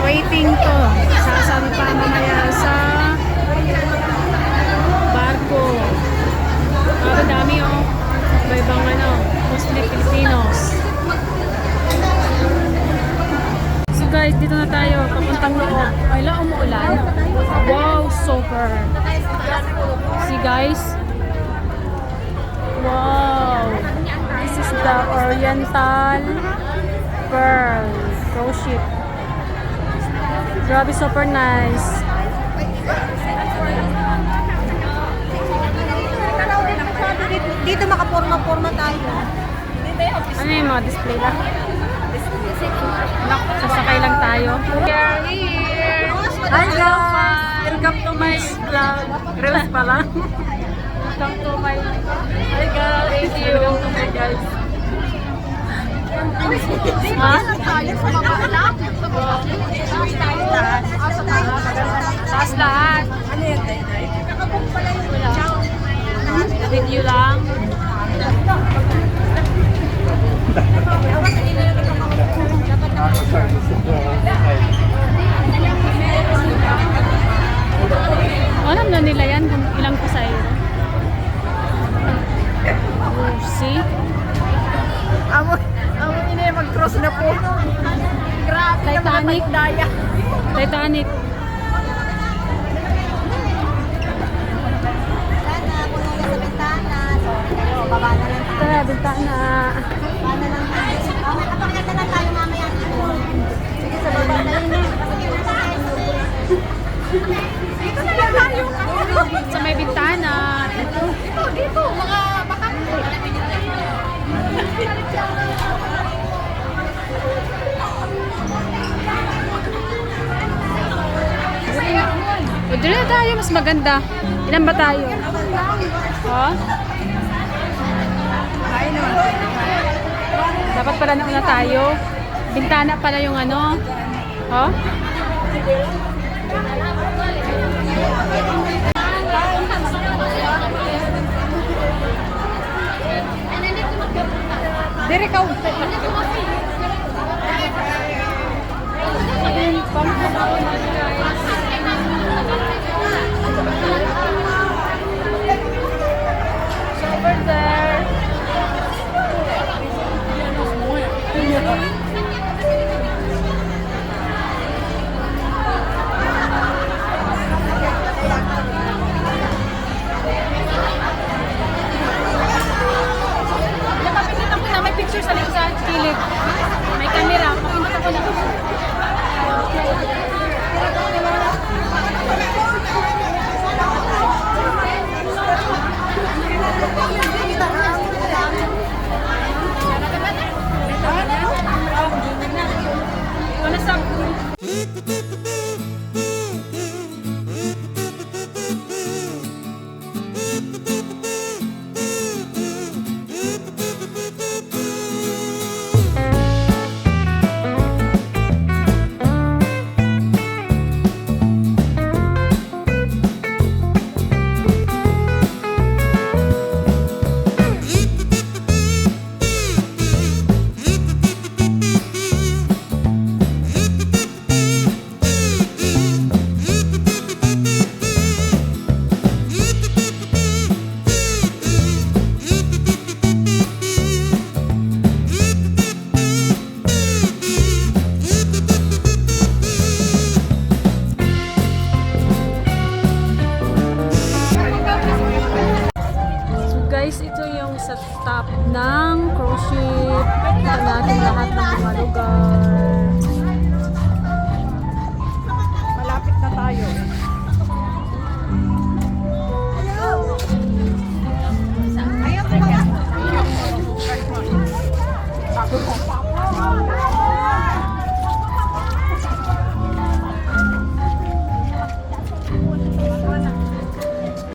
Waiting to. Sasaan pa mamaya sa barko. Dami oh. Iba-ibang ano, mostly Filipinos. So guys, dito na tayo. Papuntang loob. Ay lang, umuulan. Wow, super. See guys? Wow. This is the Oriental Pearl cruise ship. Grabe, super nice. Dito makaporma-porma tayo. Ano yung mga display lang? Sasakay lang tayo. We are here! Hi guys! Welcome to my vlog. Reels pa lang. Welcome to my... Hi guys! Thank you! Welcome to my guys. Ha? Taas lahat. Ano yan, Day? Wala. Video lang. Alam na nila yan kung ilang pasahero. Oh, see? Amo ini mag-cross na po. Grabe Titanic. daya. Titanic. Sana puno ka sa bintana. Sorry kayo, baba na lang tayo. Tara, bintana. Baba na lang tayo. Kapagkat na lang tayo mamaya dito. Sige, sa baba na yun. Dito na lang tayo. Sa may bintana. Dito. Mga baka. O, dito na tayo. Mas maganda. Ilan ba tayo? Oh? Dapat pala nauna tayo. Bintana pala yung ano. Oh? Dire ka. Over there. Napapindot ako na may picture sa kilid. May camera. Papindot ako na. Ano sa... Guys, ito yung sa top ng cruise ship. Ito natin lahat ng mga lugar. Malapit na tayo. Ayun, teka.